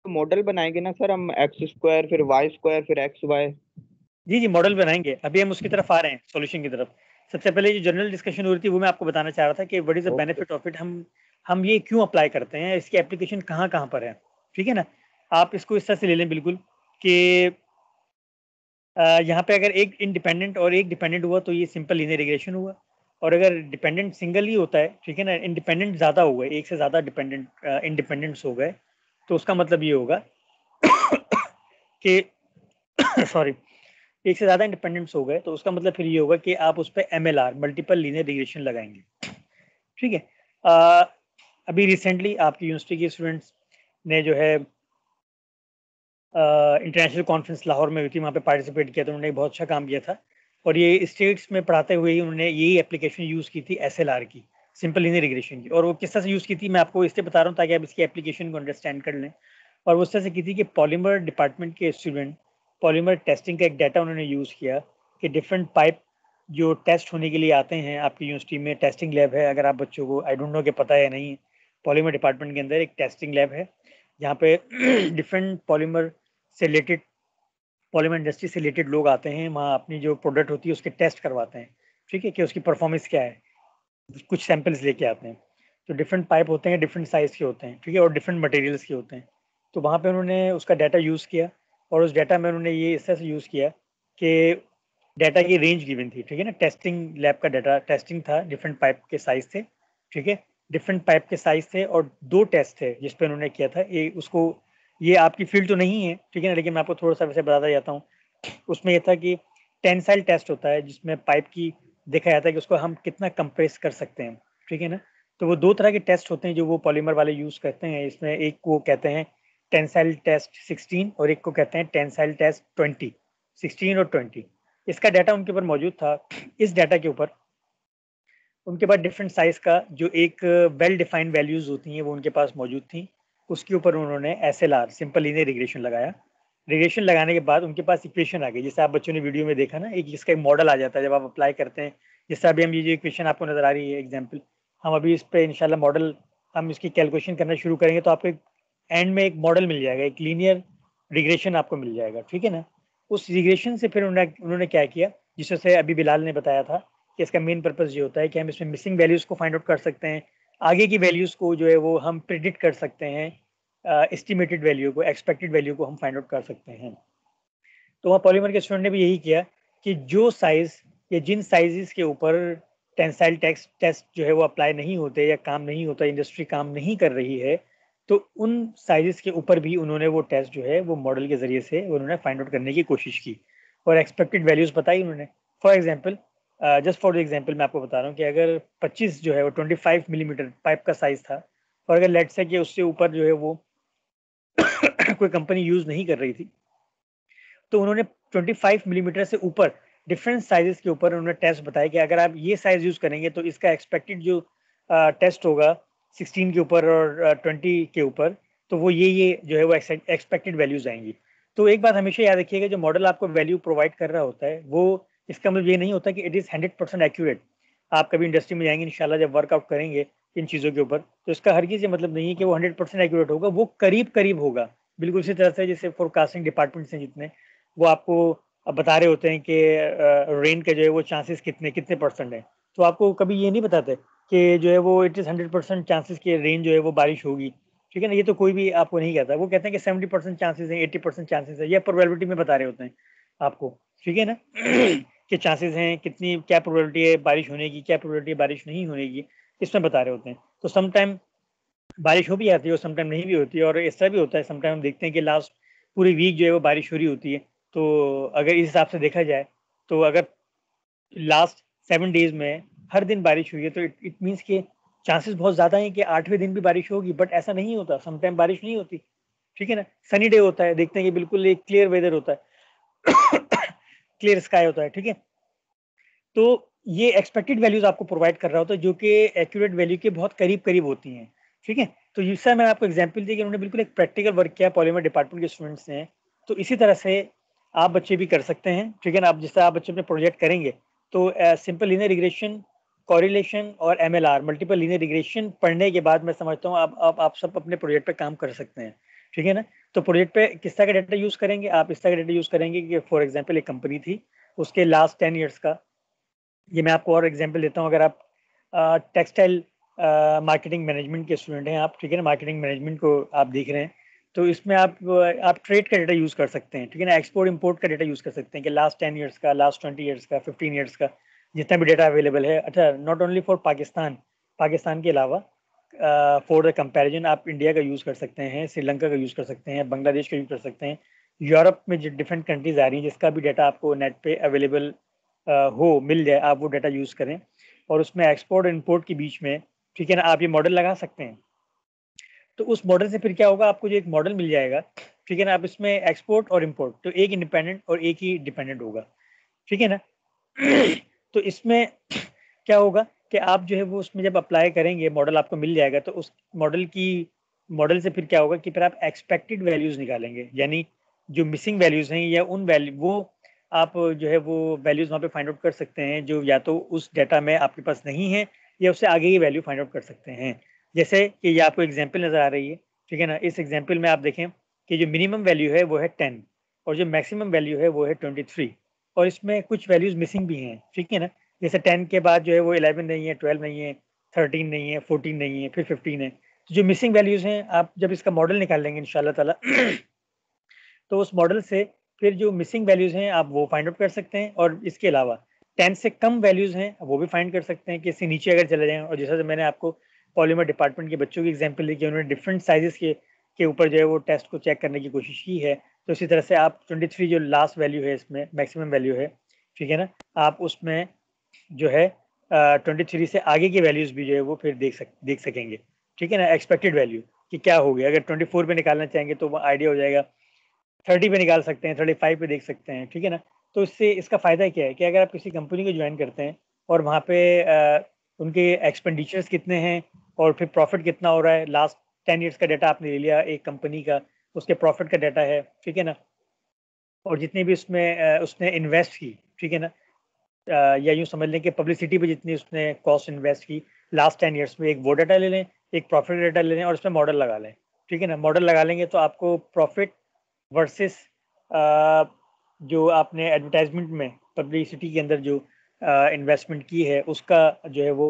Model बनाएंगे ना sir हम, एक्स स्क्वायर फिर वाई स्क्वायर फिर एक्स वाई। जी जी मॉडल बनाएंगे, अभी हम उसकी तरफ आ रहे हैं, सॉल्यूशन की तरफ। सबसे पहले जो जनरल डिस्कशन हो रही थी वो मैं आपको बताना चाह रहा था कि what is the okay. Benefit of it, हम ये क्यों अप्लाई करते हैं, इसकी एप्लीकेशन कहाँ कहाँ पर है। ठीक है ना। आप इसको इस तरह से ले लें बिल्कुल कि यहाँ पे अगर एक इंडिपेंडेंट और एक डिपेंडेंट हुआ तो ये सिंपल लीनियर रिग्रेशन हुआ। और अगर डिपेंडेंट सिंगल ही होता है, ठीक है ना, इंडिपेंडेंट ज़्यादा हो गए, एक से ज़्यादा डिपेंडेंट इंडिपेंडेंट्स हो गए, तो उसका मतलब ये होगा कि सॉरी, एक से ज़्यादा इंडिपेंडेंट्स हो गए तो उसका मतलब फिर ये होगा कि आप उस पर MLR मल्टीपल लीनियर रिग्रेशन लगाएंगे। ठीक है। अभी रिसेंटली आपकी यूनिवर्सिटी के स्टूडेंट्स ने जो है इंटरनेशनल कॉन्फ्रेंस लाहौर में हुई थी, वहाँ पे पार्टिसिपेट किया था, उन्होंने बहुत अच्छा काम किया था। और ये स्टेट्स में पढ़ाते हुए ही उन्होंने यही एप्लीकेशन यूज़ की थी SLR की, सिंपल लीनियर रिग्रेशन की। और वो किस तरह से यूज़ की थी मैं आपको इसलिए बता रहा हूँ ताकि आप इसकी एप्लीकेशन को अंडरस्टैंड कर लें। और वो उस तरह से की थी कि पॉलीमर डिपार्टमेंट के स्टूडेंट पॉलीमर टेस्टिंग का एक डाटा उन्होंने यूज़ किया कि डिफरेंट पाइप जो टेस्ट होने के लिए आते हैं, आपकी यूनिवर्सिटी में टेस्टिंग लैब है, अगर आप बच्चों को आई डोंट नो कि पता है या नहीं, पॉलीमर डिपार्टमेंट के अंदर एक टेस्टिंग लैब है जहाँ पे डिफरेंट पॉलीमर से रिलेटेड, पॉलीमर इंडस्ट्री से रिलेटेड लोग आते हैं, वहाँ अपनी जो प्रोडक्ट होती है उसके टेस्ट करवाते हैं। ठीक है, कि उसकी परफॉर्मेंस क्या है, कुछ सैंपल्स लेके आते हैं। तो डिफरेंट पाइप होते हैं, डिफरेंट साइज के होते हैं, ठीक है, और डिफरेंट मटेरियल्स के होते हैं। तो वहाँ पे उन्होंने उसका डाटा यूज़ किया और उस डाटा में उन्होंने ये इस तरह से यूज़ किया कि डाटा की रेंज गिवन थी, ठीक है ना, टेस्टिंग लैब का डाटा टेस्टिंग था, डिफरेंट पाइप के साइज थे, ठीक है, डिफरेंट पाइप के साइज थे और 2 टेस्ट थे जिस पे उन्होंने किया था। ये उसको, ये आपकी फील्ड तो नहीं है, ठीक है ना, लेकिन मैं आपको थोड़ा सा वैसे बताता जाता हूँ। उसमें ये था कि टेंसाइल टेस्ट होता है जिसमें पाइप की देखा जाता है कि उसको हम कितना कंप्रेस कर सकते हैं, ठीक है ना। तो वो 2 तरह के टेस्ट होते हैं जो वो पॉलीमर वाले यूज़ करते हैं। इसमें एक को कहते हैं टेंसाइल टेस्ट 16 और एक को कहते हैं टेंसाइल टेस्ट 20, 16 और 20। इसका डाटा उनके ऊपर मौजूद था। इस डाटा के ऊपर उनके पास डिफरेंट साइज का जो एक वेल डिफाइंड वैल्यूज होती हैं वो उनके पास मौजूद थी। उसके ऊपर उन्होंने SLR सिंपल लीनियर रिग्रेशन लगाया। रिग्रेशन लगाने के बाद उनके पास इक्वेशन आ गई, जैसे आप बच्चों ने वीडियो में देखा ना, एक इसका एक मॉडल आ जाता है जब आप अप्लाई करते हैं। जैसे अभी हम ये जो इक्वेशन आपको नजर आ रही है एग्जाम्पल, हम अभी इस पर इंशाल्लाह मॉडल, हम इसकी कैलकुलेशन करना शुरू करेंगे तो आपको एंड में एक मॉडल मिल जाएगा, एक लीनियर रिग्रेशन आपको मिल जाएगा, ठीक है ना। उस रिग्रेशन से फिर उन्होंने क्या किया, जिससे अभी बिलाल ने बताया था कि इसका मेन पर्पस ये होता है कि हम इसमें मिसिंग वैल्यूज को फाइंड आउट कर सकते हैं, आगे की वैल्यूज को जो है वो हम प्रिडिक्ट कर सकते हैं, एस्टिमेटेड वैल्यू को, एक्सपेक्टेड वैल्यू को हम फाइंड आउट कर सकते हैं। तो वहाँ पॉलीमर के स्टूडेंट ने भी यही किया कि जो साइज या जिन साइजेस के ऊपर टेंसाइल टेस्ट जो है वो अप्लाई नहीं होते या काम नहीं होता, इंडस्ट्री काम नहीं कर रही है, तो उन साइजेस के ऊपर भी उन्होंने वो टेस्ट जो है वो मॉडल के जरिए से उन्होंने फाइंड आउट करने की कोशिश की और एक्सपेक्टेड वैल्यूज बताई उन्होंने। For example, just for example मैं आपको बता रहा हूँ कि अगर 25 जो है वो 25 मिलीमीटर पाइप का साइज था और अगर लेट से कि उससे ऊपर जो है वो कोई कंपनी यूज नहीं कर रही थी, तो उन्होंने 25 मिलीमीटर से ऊपर डिफरेंट साइजेस के ऊपर उन्होंने टेस्ट बताया कि अगर आप ये साइज यूज करेंगे तो इसका एक्सपेक्टेड जो टेस्ट होगा 16 के ऊपर और 20 के ऊपर, तो वो ये जो है वो एक्सपेक्टेड वैल्यूज आएंगी। तो एक बात हमेशा याद रखिएगा, जो मॉडल आपको वैल्यू प्रोवाइड कर रहा होता है वो, इसका मतलब ये नहीं होता कि इट इज़ 100% एक्यूरेट। आप कभी इंडस्ट्री में जाएंगे इंशाल्लाह जब वर्कआउट करेंगे इन चीज़ों के ऊपर, तो इसका हरगिज़ ये मतलब नहीं है कि वो 100% एक्यूरेट होगा, वो करीब करीब होगा। बिल्कुल इसी तरह से जैसे फोरकास्टिंग डिपार्टमेंट्स हैं जितने, वो आपको अब बता रहे होते हैं कि रेन के जो है वो चांसेस कितने कितने परसेंट है, तो आपको कभी ये नहीं बताते कि जो है वो इट इज़ 100% चांसेस के रेन जो है वो बारिश होगी, ठीक है ना। ये तो कोई भी आपको नहीं कहता, वो कहते हैं कि 70% चांसेस है, 80% चांसेस है, ये प्रोबेबिलिटी में बता रहे होते हैं आपको, ठीक है ना। कि चांसेस हैं कितनी, क्या प्रोबेबिलिटी है बारिश होने की, क्या प्रोबेबिलिटी है बारिश नहीं होने की, इसमें बता रहे होते हैं। तो समटाइम बारिश हो भी जाती है और समटाइम नहीं भी होती है, और इस तरह भी होता है समटाइम हम देखते हैं कि लास्ट पूरी वीक जो है वो बारिश हो रही होती है। तो अगर इस हिसाब से देखा जाए तो अगर लास्ट 7 डेज में हर दिन बारिश हुई है तो इट मीन्स के चांसेस बहुत ज़्यादा हैं कि 8वें दिन भी बारिश होगी, बट ऐसा नहीं होता, समटाइम बारिश नहीं होती, ठीक है ना। सनी डे होता है, देखते हैं कि बिल्कुल एक क्लियर वेदर होता है, क्लियर स्काई होता है, ठीक है। तो ये एक्सपेक्टेड वैल्यूज आपको प्रोवाइड कर रहा होता है जो कि एक्यूरेट वैल्यू के बहुत करीब करीब होती हैं, ठीक है। तो इससे मैंने आपको एग्जांपल दी कि उन्होंने बिल्कुल एक प्रैक्टिकल वर्क किया पॉलीमर डिपार्टमेंट के स्टूडेंट्स ने। तो इसी तरह से आप बच्चे भी कर सकते हैं, ठीक है ना। आप जिससे आप बच्चे अपने प्रोजेक्ट करेंगे तो सिंपल लीनियर रिग्रेशन, कोरिलेशन और MLR मल्टीपल लीनियर रिग्रेशन पढ़ने के बाद मैं समझता हूँ आप सब अपने प्रोजेक्ट पे काम कर सकते हैं, ठीक है ना। तो प्रोजेक्ट पे किस तरह का डेटा यूज करेंगे? आप इस तरह का डेटा यूज करेंगे कि फॉर एग्जांपल एक कंपनी थी, उसके लास्ट 10 इयर्स का, ये मैं आपको और एग्जांपल देता हूँ। अगर आप टेक्सटाइल मार्केटिंग मैनेजमेंट के स्टूडेंट हैं आप, ठीक है ना, मार्केटिंग मैनेजमेंट को आप देख रहे हैं, तो इसमें आप ट्रेड का डेटा यूज कर सकते हैं, ठीक है ना, एक्सपोर्ट इंपोर्ट का डेटा यूज कर सकते हैं कि लास्ट 10 ईयर्स का, लास्ट 20 ईयर्स का, 15 ईयर्स का, जितना भी डेटा अवेलेबल है। अच्छा, नॉट ओनली फॉर पाकिस्तान के अलावा फॉर द कंपैरिजन आप इंडिया का यूज़ कर सकते हैं, श्रीलंका का यूज़ कर सकते हैं, बांग्लादेश का यूज़ कर सकते हैं, यूरोप में जो डिफरेंट कंट्रीज आ रही हैं जिसका भी डेटा आपको नेट पे अवेलेबल हो, मिल जाए, आप वो डेटा यूज़ करें और उसमें एक्सपोर्ट और इम्पोर्ट के बीच में, ठीक है ना, आप ये मॉडल लगा सकते हैं। तो उस मॉडल से फिर क्या होगा, आपको जो एक मॉडल मिल जाएगा, ठीक है ना, आप इसमें एक्सपोर्ट और इम्पोर्ट तो एक इंडिपेंडेंट और एक ही डिपेंडेंट होगा, ठीक है ना। तो इसमें क्या होगा कि आप जो है वो उसमें जब अप्लाई करेंगे, मॉडल आपको मिल जाएगा, तो उस मॉडल से फिर क्या होगा कि फिर आप एक्सपेक्टेड वैल्यूज निकालेंगे, यानी जो मिसिंग वैल्यूज हैं या उन वैल्यू वो आप जो है वो वैल्यूज वहाँ पे फाइंड आउट कर सकते हैं जो या तो उस डेटा में आपके पास नहीं है या उससे आगे ही वैल्यू फाइंड आउट कर सकते हैं। जैसे कि ये आपको एग्जाम्पल नजर आ रही है, ठीक है ना, इस एग्जाम्पल में आप देखें कि जो मिनिमम वैल्यू है वो है 10 और जो मैक्सिमम वैल्यू है वो है 23 और इसमें कुछ वैल्यूज मिसिंग भी हैं, ठीक है ना। जैसे 10 के बाद जो है वो 11 नहीं है, 12 नहीं है, 13 नहीं है, 14 नहीं है, फिर 15 है। तो जो मिसिंग वैल्यूज हैं, आप जब इसका मॉडल निकाल लेंगे इंशाल्लाह ताला तो उस मॉडल से फिर जो मिसिंग वैल्यूज हैं आप वो फाइंड आउट कर सकते हैं और इसके अलावा 10 से कम वैल्यूज हैं वो भी फाइंड कर सकते हैं कि इससे नीचे अगर चले जाएं। और जैसा मैंने आपको पॉलीमर डिपार्टमेंट के बच्चों की एग्जाम्पल दी कि उन्होंने डिफरेंट साइजेस के ऊपर जो है वो टेस्ट को चेक करने की कोशिश की है, तो इसी तरह से आप 23 जो लास्ट वैल्यू है इसमें मैक्सिमम वैल्यू है, ठीक है ना, आप उसमें जो है 23 से आगे की वैल्यूज भी जो है वो फिर देख सकेंगे, ठीक है ना, एक्सपेक्टेड वैल्यू कि क्या हो गया। अगर 24 पे निकालना चाहेंगे तो वो आइडिया हो जाएगा, 30 पे निकाल सकते हैं, 35 पे देख सकते हैं, ठीक है ना। तो इससे इसका फ़ायदा क्या है कि अगर आप किसी कंपनी को ज्वाइन करते हैं और वहाँ पे उनके एक्सपेंडिचर्स कितने हैं और फिर प्रॉफिट कितना हो रहा है, लास्ट 10 ईयर्स का डाटा आपने ले लिया एक कंपनी का, उसके प्रॉफिट का डाटा है, ठीक है ना, और जितनी भी उसमें उसने इन्वेस्ट की, ठीक है ना, या यूँ समझ लें कि पब्लिसिटी पे जितनी उसने कॉस्ट इन्वेस्ट की लास्ट 10 ईयर्स में, एक वो डाटा ले लें, एक प्रॉफिट डाटा ले लें और उसमें मॉडल लगा लें, ठीक है ना। मॉडल लगा लेंगे तो आपको प्रॉफिट वर्सेस जो आपने एडवर्टाइजमेंट में पब्लिसिटी के अंदर जो इन्वेस्टमेंट की है उसका जो है वो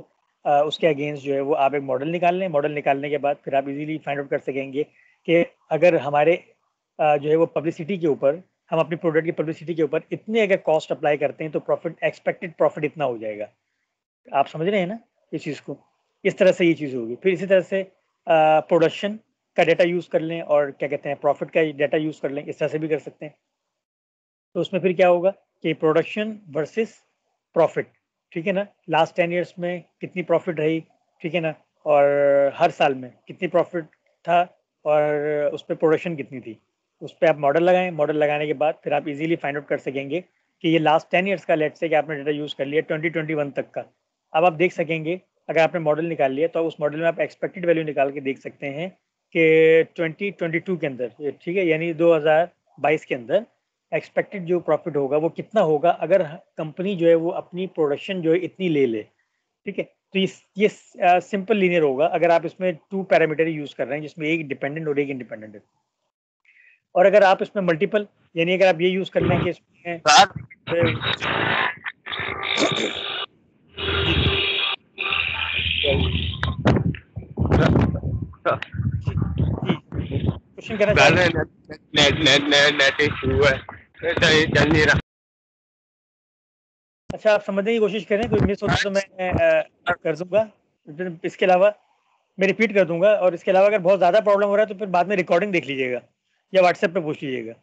उसके अगेंस्ट जो है वो आप एक मॉडल निकाल लें। मॉडल निकालने के बाद फिर आप इजीली फाइंड आउट कर सकेंगे कि अगर हमारे जो है वो पब्लिसिटी के ऊपर, हम अपनी प्रोडक्ट की पब्लिसिटी के ऊपर इतने अगर कॉस्ट अप्लाई करते हैं तो प्रॉफिट, एक्सपेक्टेड प्रॉफिट इतना हो जाएगा। आप समझ रहे हैं ना इस चीज़ को? इस तरह से ये चीज़ होगी। फिर इसी तरह से प्रोडक्शन का डाटा यूज़ कर लें और क्या कहते हैं प्रॉफिट का डाटा यूज़ कर लें, इस तरह से भी कर सकते हैं। तो उसमें फिर क्या होगा कि प्रोडक्शन वर्सेस प्रॉफिट, ठीक है ना, लास्ट 10 ईयर्स में कितनी प्रॉफिट रही, ठीक है ना, और हर साल में कितनी प्रॉफिट था और उस पर प्रोडक्शन कितनी थी, उस पर आप मॉडल लगाएं। मॉडल लगाने के बाद फिर आप इजीली फाइंड आउट कर सकेंगे कि ये लास्ट 10 ईयर्स का लेट से कि आपने डाटा यूज़ कर लिया 2021 तक का। अब आप देख सकेंगे अगर आपने मॉडल निकाल लिया तो उस मॉडल में आप एक्सपेक्टेड वैल्यू निकाल के देख सकते हैं कि 2022 के अंदर, ठीक है, यानी 2022 के अंदर एक्सपेक्टेड जो प्रॉफिट होगा वो कितना होगा अगर कंपनी जो है वो अपनी प्रोडक्शन जो है इतनी ले ले, ठीक है। तो ये सिंपल लीनियर होगा अगर आप इसमें 2 पैरामीटर यूज कर रहे हैं जिसमें एक डिपेंडेंट और एक इंडिपेंडेंट है। और अगर आप इसमें मल्टीपल, यानी अगर आप ये यूज कर लें कि इसमें क्वेश्चन करना चाहेंगे? नेट इशू है, चल नहीं रहा। अच्छा, आप समझने की कोशिश करें, कोई मिस होता तो मैं कर दूंगा, इसके अलावा मैं रिपीट कर दूंगा। और इसके अलावा अगर बहुत ज़्यादा प्रॉब्लम हो रहा है तो फिर बाद में रिकॉर्डिंग देख लीजिएगा या व्हाट्सएप पे पूछ लीजिएगा।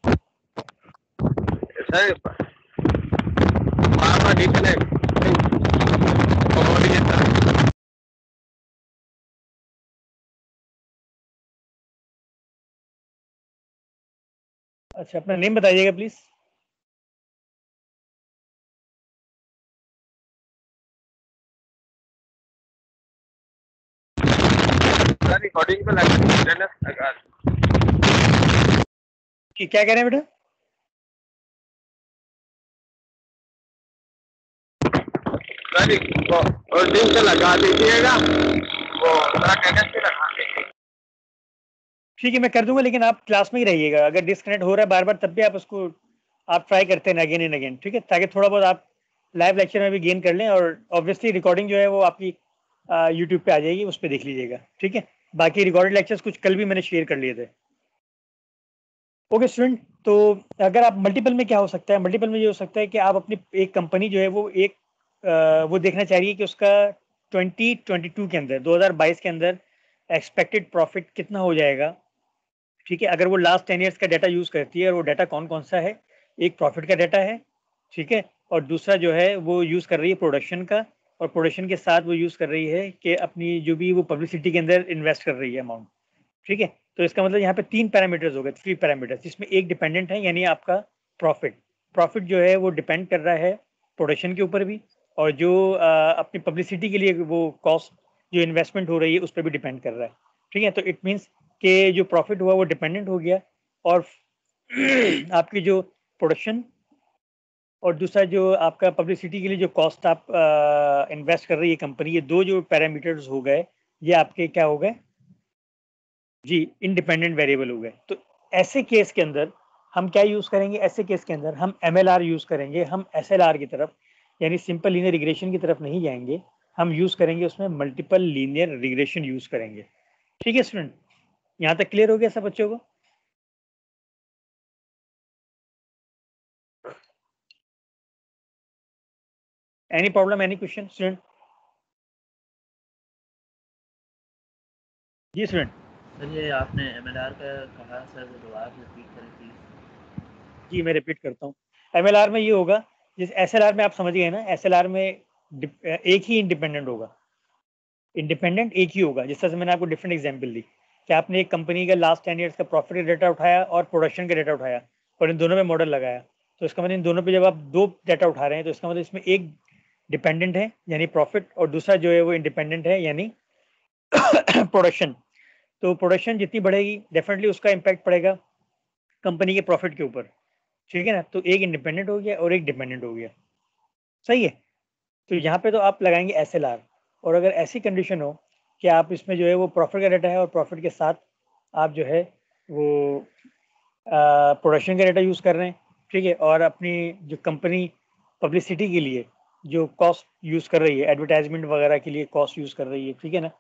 अच्छा, अपना नेम बताइएगा प्लीज़। रिकॉर्डिंग पे लगा क्या कह रहे हैं बेटा? रिकॉर्डिंग पे लगा दीजिएगा, वो लगा दीजिए। ठीक है, मैं कर दूंगा, लेकिन आप क्लास में ही रहिएगा। अगर डिस्कनेक्ट हो रहा है बार बार तब भी आप उसको आप ट्राई करते हैं अगेन एंड अगेन, ठीक है, ताकि थोड़ा बहुत आप लाइव लेक्चर में भी गेन कर लें। और ऑब्वियसली रिकॉर्डिंग जो है वो आपकी यूट्यूब पे आ जाएगी, उस पर देख लीजिएगा, ठीक है। बाकी रिकॉर्डेड लेक्चर्स कुछ कल भी मैंने शेयर कर लिए थे। ओके स्टूडेंट, तो अगर आप मल्टीपल में क्या हो सकता है, मल्टीपल में ये हो सकता है कि आप अपनी एक कंपनी जो है वो वो देखना चाह रही है कि उसका 2022 के अंदर, 2022 के अंदर एक्सपेक्टेड प्रॉफिट कितना हो जाएगा, ठीक है। अगर वो लास्ट 10 ईयर्स का डाटा यूज करती है, और वो डाटा कौन कौन सा है, एक प्रॉफिट का डाटा है, ठीक है, और दूसरा जो है वो यूज कर रही है प्रोडक्शन का, और प्रोडक्शन के साथ वो यूज कर रही है कि अपनी जो भी वो पब्लिसिटी के अंदर इन्वेस्ट कर रही है अमाउंट, ठीक है। तो इसका मतलब यहाँ पे 3 पैरामीटर्स हो गए, 3 पैरामीटर्स, जिसमें एक डिपेंडेंट है, यानी आपका प्रॉफिट। प्रॉफिट जो है वो डिपेंड कर रहा है प्रोडक्शन के ऊपर भी, और जो अपनी पब्लिसिटी के लिए वो कॉस्ट जो इन्वेस्टमेंट हो रही है उस पर भी डिपेंड कर रहा है, ठीक है। तो इट मीन्स कि जो प्रॉफिट हुआ वो डिपेंडेंट हो गया, और आपकी जो प्रोडक्शन और दूसरा जो आपका पब्लिसिटी के लिए जो कॉस्ट आप इन्वेस्ट कर रही है कंपनी, ये दो जो पैरामीटर्स हो गए, ये आपके क्या हो गए जी, इंडिपेंडेंट वेरिएबल हो गए। तो ऐसे केस के अंदर हम क्या यूज करेंगे, ऐसे केस के अंदर हम MLR यूज करेंगे, हम SLR की तरफ यानी सिंपल लीनियर रिग्रेशन की तरफ नहीं जाएंगे, हम यूज करेंगे उसमें मल्टीपल लीनियर रिग्रेशन यूज करेंगे, ठीक है स्टूडेंट। यहाँ तक क्लियर हो गया सब बच्चों को? Any problem, any question student? जी स्टूडेंट। सर ये आपने MLR का कहा सर, दोबारा रिपीट करें प्लीज। जी मैं रिपीट करता हूँ। MLR में ये होगा, जिस SLR में आप समझ गए ना, SLR में एक ही इंडिपेंडेंट होगा, इंडिपेंडेंट एक ही होगा। जिस तरह से मैंने आपको डिफरेंट एग्जांपल दी कि आपने एक कंपनी का लास्ट 10 ईयर्स का प्रॉफिट का डाटा उठाया और प्रोडक्शन का डाटा उठाया, और इन दोनों में मॉडल लगाया, तो इसका मतलब इन दोनों पे जब आप दो डाटा उठा रहे हैं तो इसका मतलब इसमें एक डिपेंडेंट है यानी प्रॉफिट, और दूसरा जो है वो इंडिपेंडेंट है यानी प्रोडक्शन। तो प्रोडक्शन जितनी बढ़ेगी डेफिनेटली उसका इम्पैक्ट पड़ेगा कंपनी के प्रॉफिट के ऊपर, ठीक है ना। तो एक इंडिपेंडेंट हो गया और एक डिपेंडेंट हो गया, सही है। तो यहाँ पे तो आप लगाएंगे SLR, और अगर ऐसी कंडीशन हो कि आप इसमें जो है वो प्रॉफिट का डाटा है और प्रॉफिट के साथ आप जो है वो प्रोडक्शन का डाटा यूज़ कर रहे हैं, ठीक है, और अपनी जो कंपनी पब्लिसिटी के लिए जो कॉस्ट यूज़ कर रही है, एडवर्टाइजमेंट वगैरह के लिए कॉस्ट यूज़ कर रही है, ठीक है ना,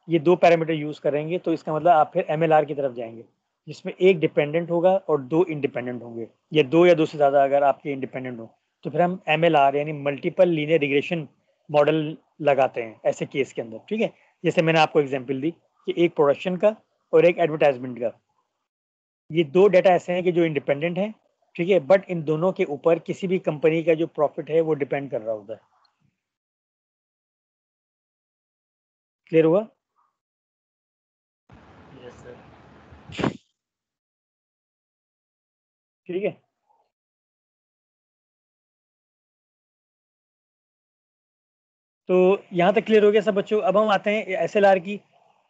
ये दो पैरामीटर यूज़ करेंगे, तो इसका मतलब आप फिर MLR की तरफ जाएंगे, जिसमें एक डिपेंडेंट होगा और दो इंडिपेंडेंट होंगे, या दो या दो से ज़्यादा अगर आपके इंडिपेंडेंट हो, तो फिर हम MLR यानी मल्टीपल लीनियर रिग्रेशन मॉडल लगाते हैं ऐसे केस के अंदर, ठीक है। जैसे मैंने आपको एग्जाम्पल दी कि एक प्रोडक्शन का और एक एडवर्टाइजमेंट का, ये दो डेटा ऐसे हैं कि जो इंडिपेंडेंट हैं, ठीक है, बट इन दोनों के ऊपर किसी भी कंपनी का जो प्रॉफिट है वो डिपेंड कर रहा होता है। क्लियर हुआ? Yes sir. ठीक है, तो यहाँ तक क्लियर हो गया सब बच्चों। अब हम आते हैं SLR की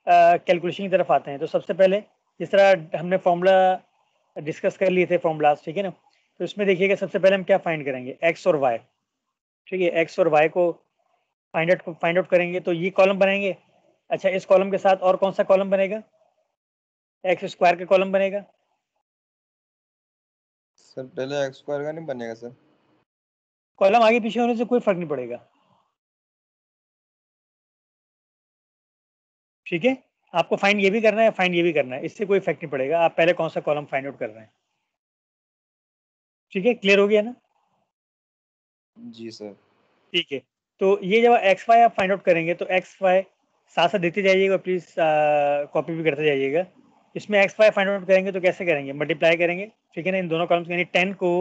कैलकुलेशन की तरफ आते हैं। तो सबसे पहले जिस तरह हमने फॉर्मूला डिस्कस कर लिए थे फॉर्मूलाज, ठीक है ना, तो इसमें देखिएगा सबसे पहले हम क्या फाइंड करेंगे, एक्स और वाई, ठीक है, एक्स और वाई को फाइंड आउट करेंगे, तो ये कॉलम बनाएंगे। अच्छा, इस कॉलम के साथ और कौन सा कॉलम बनेगा, एक्स स्क्वायर का कॉलम बनेगा। सर पहले एक्स स्क्वायर का नहीं बनेगा सर? कॉलम आगे पीछे होने से कोई फर्क नहीं पड़ेगा, ठीक है। आपको फाइंड ये भी करना है, फाइंड ये भी करना है, इससे कोई इफेक्ट नहीं पड़ेगा, आप पहले कौन सा कॉलम फाइंड आउट कर रहे हैं, ठीक है। क्लियर हो गया ना? जी सर। ठीक है, तो ये जब एक्स वाई आप फाइंड आउट करेंगे तो एक्स वाई साथ साथ देते जाइएगा, प्लीज कॉपी भी करते जाइएगा। इसमें एक्स वाई फाइंड आउट करेंगे तो कैसे करेंगे, मल्टीप्लाई करेंगे, ठीक है ना, इन दोनों कॉलम्स यानी 10 को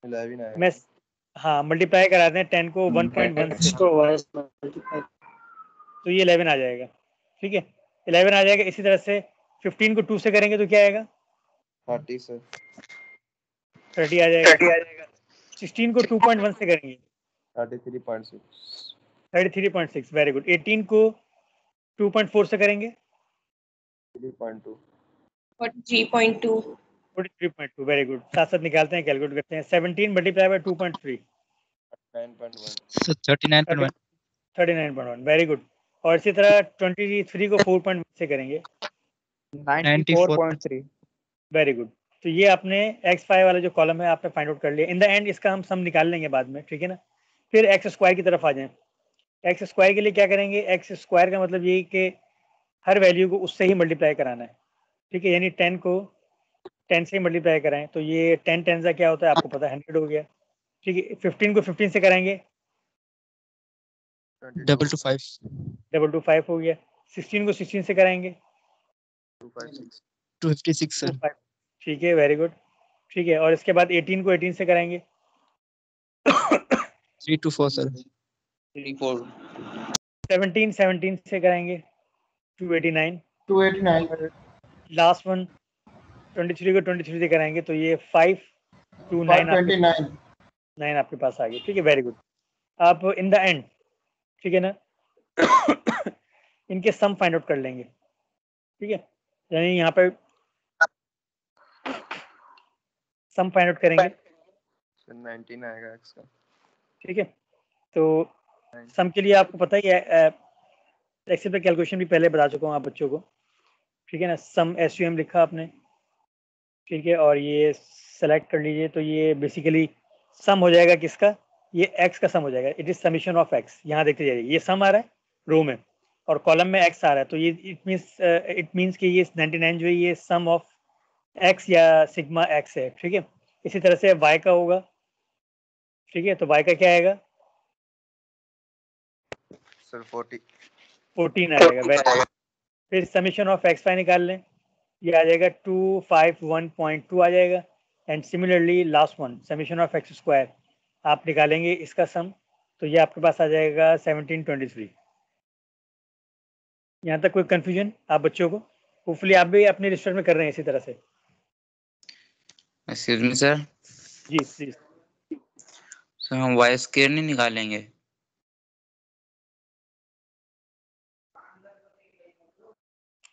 11 आएगा। मैं हाँ मल्टीप्लाई करा दें 10 को 1.1 से, तो ये 11 आ जाएगा, ठीक है, 11 आ जाएगा। इसी तरह से 15 को 2 से करेंगे तो क्या आएगा, 30 सर। 30 आ जाएगा। 16 को 2.1 से करेंगे 33.6। 33.6, वेरी गुड। 18 को 2.4 से करेंगे 3.2। 43.2। 43.2, वेरी गुड। साथ साथ निकालते हैं, कैलकुलेट करते हैं। 17 multiply by 2.3 9.1। Sir 39.1। 39.1, very good. और इसी तरह 23 को 4.1 से करेंगे 94.3। Very good. तो ये आपने एक्स फाइव वाला जो कॉलम है आपने फाइंड आउट कर लिया। इन द एंड इसका हम सम निकाल लेंगे बाद में, ठीक है ना। फिर एक्स स्क्वायर की तरफ आ जाएं। एक्स स्क्वायर के लिए क्या करेंगे, एक्स स्क्वायर का मतलब ये कि हर वैल्यू को उससे ही मल्टीप्लाई कराना है, ठीक है। यानी 10 को 10 से मल्टीप्लाई कराएं तो ये 10 10 का क्या होता है आपको पता है, 100 हो गया, ठीक है। 15 को 15 से कराएंगे, 22 डबल 5 हो गया। 16 को 16 से कराएंगे, 256 256 सर। 5, ठीक है, वेरी गुड, ठीक है। और इसके बाद 18 को 18 से कराएंगे, 324 सर। 17 17 से कराएंगे, 289। 289। और लास्ट वन 23 को 23 से कराएंगे तो ये 529 आपके 529। 9 आपके पास आ गए, ठीक है, वेरी गुड। आप इन द एंड, ठीक है ना, इनके सम फाइंड आउट कर लेंगे, ठीक है। यानी यहाँ पे सम फाइंड आउट करेंगे, सर 19 आएगा x का। ठीक है। तो सम के लिए आपको पता ही है, एक्सेल पे कैलकुलेशन भी पहले बता चुका हूँ आप बच्चों को, ठीक है ना। सम SUM लिखा आपने, ठीक है, और ये सेलेक्ट कर लीजिए। तो ये बेसिकली सम हो जाएगा किसका, ये x का सम हो जाएगा। It is summation of x। यहाँ देखते जाइए, ये सम आ रहा है रो में और कॉलम में x आ रहा है, तो ये इट मीन्स कि ये 99 जो है ये सम ऑफ x या सिग्मा x है, ठीक है। इसी तरह से y का होगा, ठीक है। तो y का क्या आएगा, सर 40 14 आएगा, वैसे फिर समीशन ऑफ एक्स वाई निकाल लें, ये आ जाएगा 251.2 आ जाएगा। And similarly last one summation of x square आप निकालेंगे इसका सम, तो ये आपके पास आ जाएगा 1723। यहाँ तक कोई कंफ्यूजन आप बच्चों को? होपफुली आप भी अपने रजिस्टर में कर रहे हैं इसी तरह से। एक्सक्यूज मी सर, जी प्लीज। सर हम वाई स्क्वायर नहीं निकालेंगे?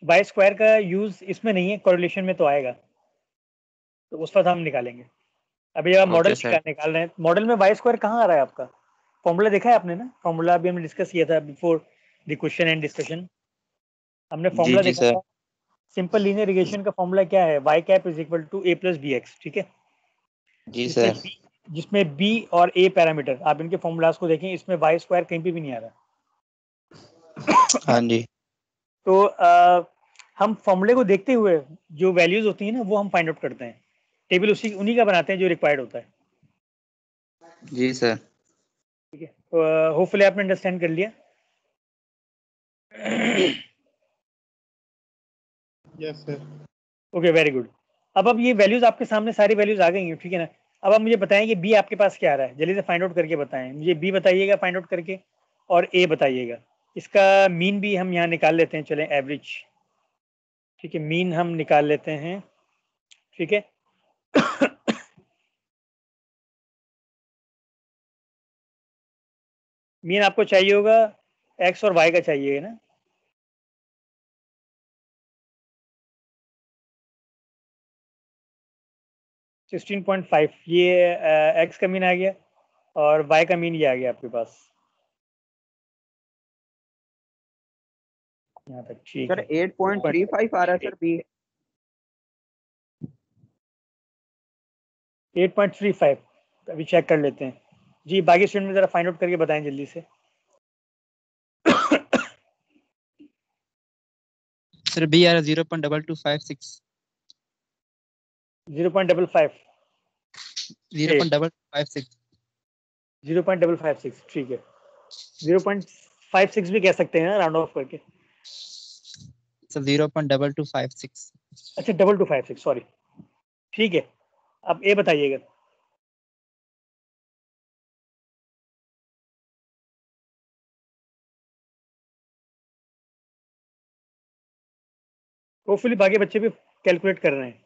वाई स्क्वायर का यूज इसमें नहीं है, कोरिलेशन में तो आएगा, तो उस वक्त हम निकालेंगे। अभी जब आप मॉडल ओके सर। निकाल रहे हैं, मॉडल में वाई स्क्वायर कहाँ आ रहा है आपका? फॉर्मूला देखा है आपने ना, फॉर्मूला अभी हमने डिस्कस किया था before the question and discussion. हमने जी फॉर्मूला जी देखा सर। था। सिंपल लीनियर रिग्रेशन का फॉर्मूला क्या है, Y cap is equal to A plus B X, ठीक है। जी जिसमें सर। बी जिसमें बी और ए पैरामीटर, आप इनके फॉर्मूलाज को देखें, इसमें वाई स्क्वायर कहीं पे भी नहीं आ रहा। हाँ जी। तो हम फॉर्मूले को देखते हुए जो वैल्यूज होती हैं ना वो हम फाइंड आउट करते हैं, टेबल उन्हीं का बनाते हैं जो रिक्वायर्ड होता है, जी सर। ठीक है। तो होपफुली आपने अंडरस्टैंड कर लिया। Yes sir. Okay, very good. अब ये वैल्यूज आपके सामने सारी वैल्यूज आ गई हैं, ठीक है ना। अब आप मुझे बताएं कि बी आपके पास क्या आ रहा है, जल्दी से फाइंड आउट करके बताएं मुझे। बी बताइएगा फाइंड आउट करके, और ए बताइएगा। इसका मीन भी हम यहाँ निकाल लेते हैं, चलें एवरेज, ठीक है, मीन हम निकाल लेते हैं, ठीक है। मीन आपको चाहिए होगा, एक्स और वाई का चाहिए ना। uh, 16.5 ये एक्स का मीन आ गया और वाई का मीन ये आ गया आपके पास यहाँ तक, ठीक सर है। 8.35 आ रहा है सर बी। 8.35 अभी चेक कर लेते हैं जी। बाकी स्टूडेंट में जरा फाइंड आउट करके बताएं जल्दी से। सर बी आ रहा 0.2256। 0.55 0.556। 0.556, ठीक है। 0.56 भी कह सकते हैं ना राउंड ऑफ करके। सर 0.2256। अच्छा, 2256, सॉरी, ठीक है। अब ए बताइएगा। होपफुली बाकी बच्चे भी कैलकुलेट कर रहे हैं।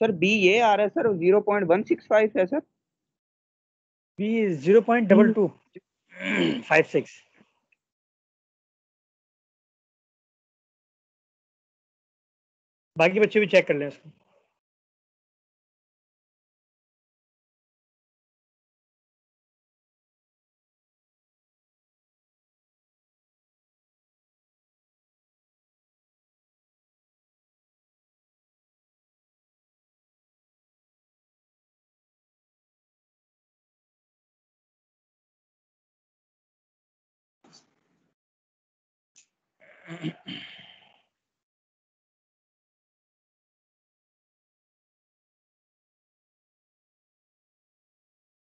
सर बी ये आ रहा है सर 0.165 है सर। बी 0.2256। बाकी बच्चे भी चेक कर लें इसको। है।